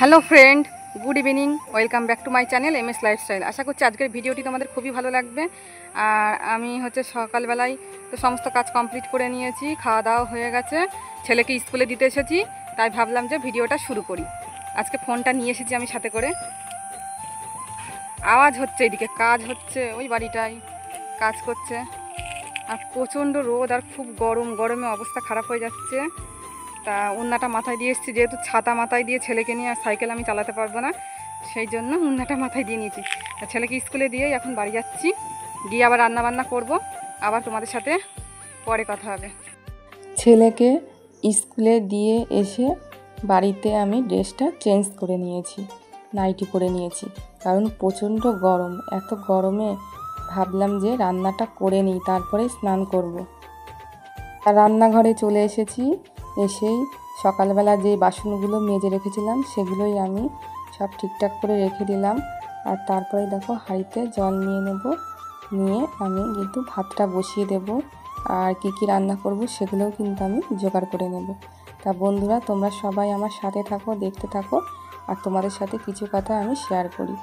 Hello friend, good evening, welcome back to my channel MS lifestyle. আশা করছি আজকের ভিডিওটি তোমাদের খুবই ভালো লাগবে। আর আমি সকালবেলায় তো সমস্ত কাজ কমপ্লিট করে নিয়েছি, খাওয়া দাওয়া হয়ে গেছে, ছেলেকে স্কুলে দিতে এসেছি, তাই ভাবলাম যে ভিডিওটা শুরু করি। আজকে ফোনটা নিয়ে এসেছি আমি সাথে করে। আওয়াজ হচ্ছে, এদিকে কাজ হচ্ছে, ওই বাড়িটায় কাজ করছে। আর প্রচণ্ড রোদ আর খুব গরমে অবস্থা খারাপ হয়ে যাচ্ছে। তা উন্নাটা মাথায় দিয়ে এসেছি, যেহেতু ছাতা মাথায় দিয়ে ছেলেকে নিয়ে আর সাইকেল আমি চালাতে পারবো না, সেই জন্য উন্নাটা মাথায় দিয়ে নিয়েছি। ছেলেকে স্কুলে দিয়েই এখন বাড়ি যাচ্ছি, গিয়ে আবার রান্নাবান্না করব। আবার তোমাদের সাথে পরে কথা হবে। ছেলেকে স্কুলে দিয়ে এসে বাড়িতে আমি ড্রেসটা চেঞ্জ করে নিয়েছি, নাইটি পরে নিয়েছি, কারণ প্রচণ্ড গরম। এত গরমে ভাবলাম যে রান্নাটা করে নিই, তারপরে স্নান করব। আর রান্নাঘরে চলে এসেছি। এসেই সকালবেলা যে বাসনগুলো মেজে রেখেছিলাম সেগুলোই আমি সব ঠিকঠাক করে রেখে দিলাম। আর তারপরে দেখো হাঁড়িতে জল নিয়ে নেব, নিয়ে আমি কিন্তু ভাতটা বসিয়ে দেব। আর কি রান্না করব সেগুলোও কিন্তু আমি জোগাড় করে নেব। তা বন্ধুরা, তোমরা সবাই আমার সাথে থাকো, দেখতে থাকো, আর তোমাদের সাথে কিছু কথা আমি শেয়ার করি।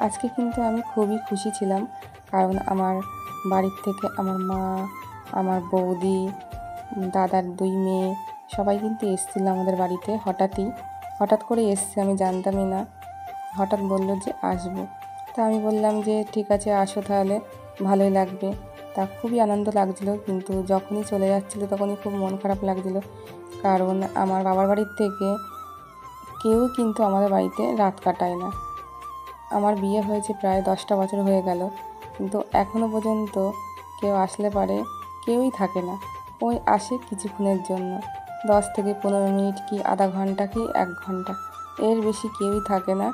আজকে কিন্তু আমি খুবই খুশি ছিলাম, কারণ আমার বাড়ির থেকে আমার মা, আমার বৌদি, দাদার 2 মেয়ে সবাই কিন্তু এসেছিল আমাদের বাড়িতে। হঠাৎ করে এসছে, আমি জানতামই না। হঠাৎ বললো যে আসবো। তা আমি বললাম যে ঠিক আছে, আসো তাহলে, ভালোই লাগবে। তা খুবই আনন্দ লাগছিলো, কিন্তু যখনই চলে যাচ্ছিলো তখনই খুব মন খারাপ লাগছিলো, কারণ আমার বাবার বাড়ির থেকে কেউ কিন্তু আমাদের বাড়িতে রাত কাটায় না। আমার বিয়ে হয়েছে প্রায় 10টা বছর হয়ে গেল, কিন্তু এখনও পর্যন্ত কেউ আসলে পারে কেউই থাকে না। ওই আসে কিছুক্ষণের জন্য, 10 থেকে 15 মিনিট, কি আধা ঘন্টা, কি 1 ঘন্টা, এর বেশি কেউই থাকে না।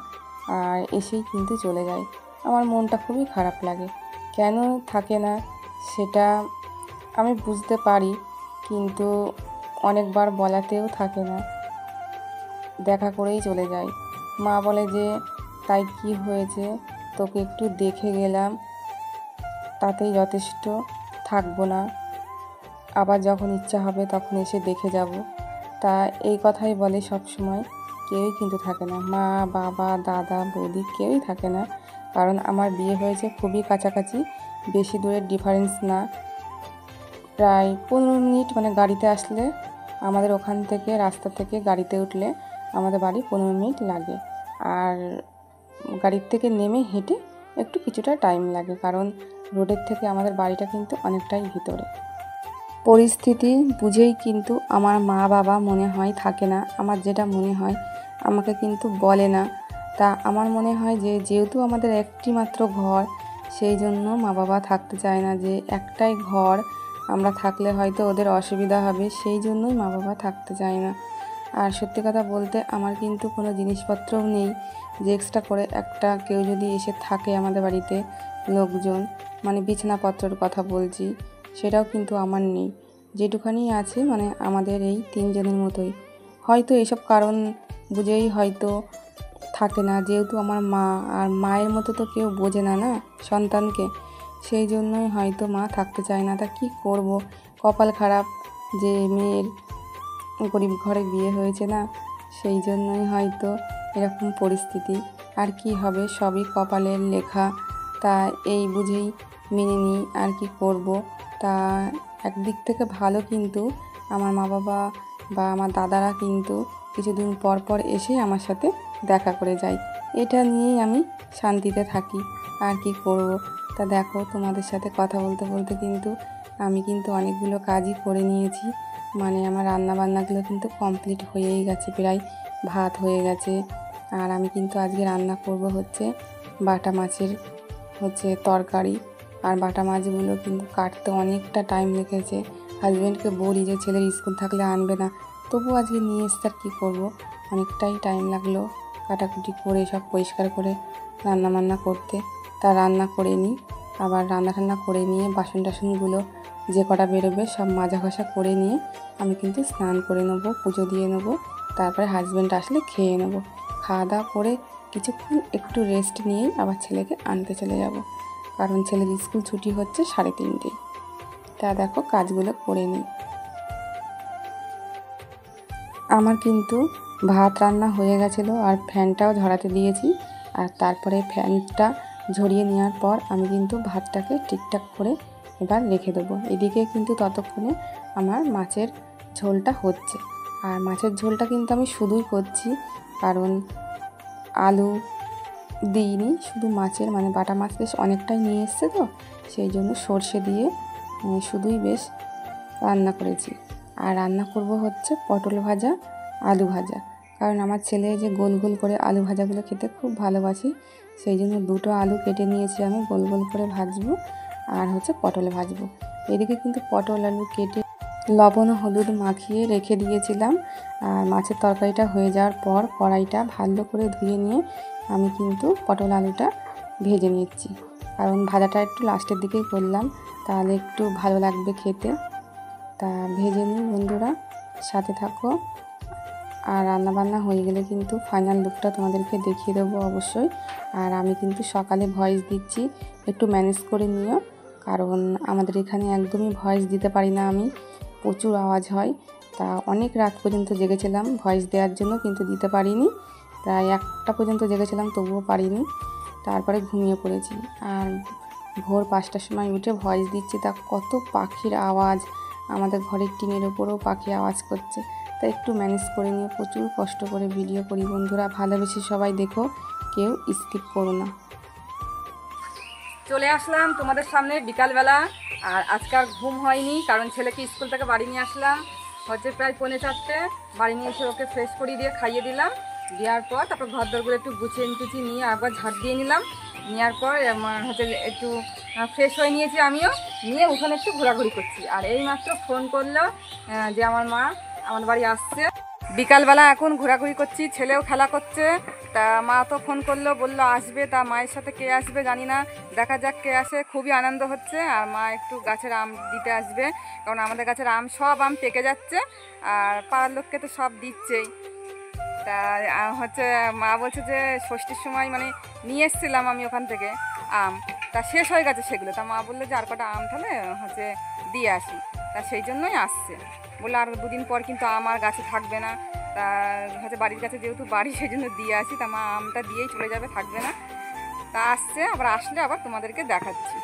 আর এসেই কিন্তু চলে যায়। আমার মনটা খুবই খারাপ লাগে। কেন থাকে না সেটা আমি বুঝতে পারি, কিন্তু অনেকবার বলাতেও থাকে না, দেখা করেই চলে যায়। মা বলে যে তাই কি হয়েছে, তোকে একটু দেখে গেলাম, তাতেই যথেষ্ট, থাকবো না, আবার যখন ইচ্ছা হবে তখন এসে দেখে যাব। তা এই কথাই বলে সব সময়। কেউই কিন্তু থাকে না, মা, বাবা, দাদা, বৌদি কেউই থাকে না। কারণ আমার বিয়ে হয়েছে খুবই কাছাকাছি, বেশি দূরের ডিফারেন্স না, প্রায় 15 মিনিট, মানে গাড়িতে আসলে আমাদের ওখান থেকে, রাস্তা থেকে গাড়িতে উঠলে আমাদের বাড়ি 15 মিনিট লাগে। আর গাড়ির থেকে নেমে হেঁটে একটু কিছুটা টাইম লাগে, কারণ রোডের থেকে আমাদের বাড়িটা কিন্তু অনেকটাই ভিতরে। পরিস্থিতি বুঝেই কিন্তু আমার মা বাবা মনে হয় থাকে না। আমার যেটা মনে হয় আমাকে কিন্তু বলে না। তা আমার মনে হয় যে যেহেতু আমাদের একটি মাত্র ঘর, সেই জন্য মা বাবা থাকতে চায় না, যে একটাই ঘর, আমরা থাকলে হয়তো ওদের অসুবিধা হবে, সেই জন্যই মা বাবা থাকতে চায় না। আর সত্যি কথা বলতে আমার কিন্তু কোনো জিনিসপত্রও নেই যে এক্সট্রা করে একটা কেউ যদি এসে থাকে আমাদের বাড়িতে, লোকজন, মানে বিছানাপত্রের কথা বলছি, সেটাও কিন্তু আমার নেই। যেটুখানি আছে মানে আমাদের এই 3 জনের মতোই। হয়তো এসব কারণ বুঝেই হয়তো থাকে না, যেহেতু আমার মা, আর মায়ের মতো তো কেউ বোঝে না না সন্তানকে, সেই জন্যই হয়তো মা থাকতে চায় না। তা কী করব, কপাল খারাপ যে মেয়ের গরিব ঘরে বিয়ে হয়েছে না, সেই জন্যই হয়তো এরকম পরিস্থিতি। আর কি হবে, সবই কপালের লেখা। তা এই বুঝেই মেনে নিই, আর কি করব। তা একদিক থেকে ভালো, কিন্তু আমার মা বাবা বা আমার দাদারা কিন্তু কিছুদিন পর পর এসে আমার সাথে দেখা করে যায়। এটা নিয়েই আমি শান্তিতে থাকি, আর কি করব। তা দেখো, তোমাদের সাথে কথা বলতে বলতে কিন্তু আমি কিন্তু অনেকগুলো কাজই করে নিয়েছি। মানে আমার রান্নাবান্নাগুলো কিন্তু কমপ্লিট হয়েই গেছে, প্রায় ভাত হয়ে গেছে। আর আমি কিন্তু আজকে রান্না করব হচ্ছে বাটা মাছের তরকারি। আর বাটা মাছগুলো কিন্তু কাটতে অনেকটা টাইম লেগেছে। হাজব্যান্ডকে বলি যে ছেলের স্কুল থাকলে আনবে না, তবু আজকে নিয়ে এসছে, আর কী করবো, অনেকটাই টাইম লাগলো কাটাকুটি করে সব পরিষ্কার করে রান্নাবান্না করতে। তা রান্না করে নিই, আবার রান্না করে নিয়ে বাসন টাসনগুলো যে কটা বেরোবে সব মাজা ঘষা করে নিয়ে আমি কিন্তু স্নান করে নেবো, পুজো দিয়ে নেবো, তারপরে হাজব্যান্ড আসলে খেয়ে নেবো। খাওয়া দাওয়া করে কিছুক্ষণ একটু রেস্ট নিয়েই আবার ছেলেকে আনতে চলে যাব, কারণ ছেলের স্কুল ছুটি হচ্ছে 3:30। তা দেখো কাজগুলো করে নিই। আমার কিন্তু ভাত রান্না হয়ে গেছিলো আর ফ্যানটাও ঝরাতে দিয়েছি। আর তারপরে ফ্যানটা ঝরিয়ে নেওয়ার পর আমি কিন্তু ভাতটাকে ঠিকঠাক করে এবার রেখে দেবো। এদিকে কিন্তু ততক্ষণে আমার মাছের ঝোলটা হচ্ছে। আর মাছের ঝোলটা কিন্তু আমি শুধুই করছি, কারণ আলু দিইনি, শুধু মাছের মানে বাটা মাছ বেশ অনেকটাই নিয়ে এসছে তো, সেই জন্য সর্ষে দিয়ে শুধুই বেশ রান্না করেছি। আর রান্না করব হচ্ছে পটল ভাজা, আলু ভাজা, কারণ আমার ছেলে যে গোল গোল করে আলু ভাজাগুলো খেতে খুব ভালোবাসে, সেই জন্য দুটো আলু কেটে নিয়েছি আমি, গোল গোল করে ভাজবো আর হচ্ছে পটল ভাজবো। এদিকে কিন্তু পটল আলু কেটে লবণ ও হলুদ মাখিয়ে রেখে দিয়েছিলাম। আর মাছের তরকারিটা হয়ে যাওয়ার পর কড়াইটা ভালো করে ধুয়ে নিয়ে আমি কিন্তু পটল আলুটা ভেজে নিচ্ছি, কারণ ভাজাটা একটু লাস্টের দিকেই করলাম, তাহলে একটু ভালো লাগবে খেতে। তা ভেজে নিই বন্ধুরা, সাথে থাকো। আর রান্নাবান্না হয়ে গেলে কিন্তু ফাইনাল লুকটা তোমাদেরকে দেখিয়ে দেবো অবশ্যই। আর আমি কিন্তু সকালে ভয়েস দিচ্ছি, একটু ম্যানেজ করে নিও, কারণ আমাদের এখানে একদমই ভয়েস দিতে পারি না আমি, প্রচুর আওয়াজ হয়। তা অনেক রাত পর্যন্ত জেগেছিলাম ভয়েস দেওয়ার জন্য, কিন্তু দিতে পারিনি। প্রায় 1টা পর্যন্ত জেগেছিলাম, তবুও পারিনি, তারপরে ঘুমিয়ে পড়েছি। আর ভোর 5টার সময় উঠে ভয়েস দিচ্ছি, তা কত পাখির আওয়াজ, আমাদের ঘরের টিনের ওপরেও পাখি আওয়াজ করছে। তাই একটু ম্যানেজ করে নিয়ে প্রচুর কষ্ট করে ভিডিও করি বন্ধুরা, ভালোবেসে সবাই দেখো, কেউ স্কিপ করো না। চলে আসলাম তোমাদের সামনে বিকালবেলা। আর আজকে আর ঘুম হয়নি, কারণ ছেলেকে স্কুল থেকে বাড়ি নিয়ে আসলাম হচ্ছে প্রায় 3:45। বাড়ি নিয়ে এসে ওকে ফ্রেশ করিয়ে দিয়ে খাইয়ে দিলাম, দেওয়ার পর তারপর ঘর দরগুলো একটু গুছিয়ে টুচি নিয়ে আবার ঝাড় দিয়ে নিলাম। নেওয়ার পর হচ্ছে একটু ফ্রেশ হয়ে নিয়েছি আমিও, নিয়ে ওখানে একটু ঘোরাঘুরি করছি। আর এইমাত্র ফোন করলো যে আমার মা আমার বাড়ি আসছে। বিকালবেলা এখন ঘোরাঘুরি করছি, ছেলেও খেলা করছে। তা মা তো ফোন করলো, বললো আসবে। তা মায়ের সাথে কে আসবে জানি না, দেখা যাক কে আসে। খুবই আনন্দ হচ্ছে। আর মা একটু গাছের আম দিতে আসবে, কারণ আমাদের গাছের আম সব আম পেকে যাচ্ছে, আর পাড়ার লোককে তো সব দিচ্ছেই। তা হচ্ছে মা বলছে যে ষষ্ঠীর সময় মানে নিয়ে এসেছিলাম আমি ওখান থেকে আম, তা শেষ হয়ে গেছে সেগুলো। তা মা বললো যে আর কটা আম তাহলে হচ্ছে দিয়ে আসি। তা সেই জন্যই আসছে, বললো আর 2 দিন পর কিন্তু আমার গাছে থাকবে না। তা হচ্ছে বাড়ির কাছে যেহেতু বাড়ি, সেই জন্য দিয়ে আসি। তা মা আমটা দিয়েই চলে যাবে, থাকবে না। তা আসছে, আবার আসলে আবার তোমাদেরকে দেখাচ্ছি।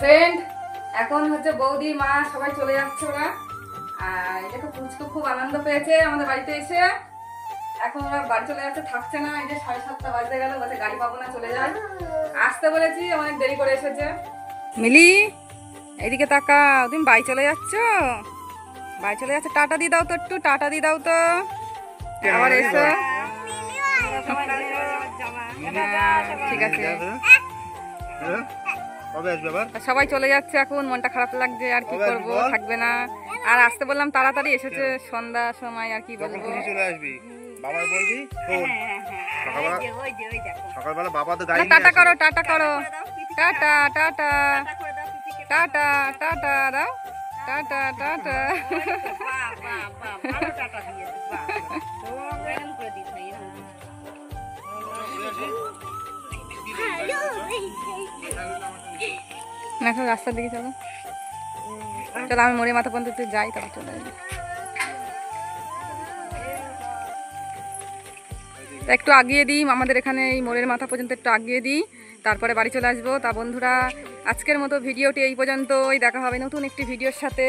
ফ্রেন্ড, এখন হচ্ছে বৌদি মা সবাই চলে যাচ্ছে ওরা। আর এটা তো পুচকু খুব আনন্দ পেয়েছে আমাদের বাড়িতে এসে। এখন ওরা বাড়ি চলে যাচ্ছে, থাকছে না। এই যে 7:30 বাজতে গেল, বলছে গাড়ি পাবো না, চলে যায়। আসতে বলেছি, অনেক দেরি করে এসেছে। মিলি, এইদিকে তাকা, তুমি বাড়ি চলে যাচ্ছ? বাড়ি চলে যাচ্ছে, টাটা দিয়ে দাও তো, একটু টাটা দিয়ে দাও তো, আবার এসো। ঠিক আছে, সবাই চলে যাচ্ছে এখন, মনটা খারাপ লাগছে, আর কি করবো, থাকবে না। আর আসতে বললাম তাড়াতাড়ি, এসেছে সন্ধ্যা সময়, আর কি বলবো। চলে আসবি, বাবা বলবি, সকালবেলা সকালবেলা বাবা তো গাড়ি নিয়ে টাটা আসে। করো, টাটা করো, টাটা টাটা টাটা টাটা দাও, টাটা টাটা। এখন রাস্তার দিকে চলো, চলো আমি মোড়ে মাথা পর্যন্ত একটু যাই, তারপর চলে যাই। তা একটু আগিয়ে দিই, আমাদের এখানে এই মোড়ের মাথা পর্যন্ত একটু আগিয়ে দিই, তারপরে বাড়ি চলে আসবো। তা বন্ধুরা, আজকের মতো ভিডিওটি এই পর্যন্তই, দেখা হবে নতুন একটি ভিডিওর সাথে।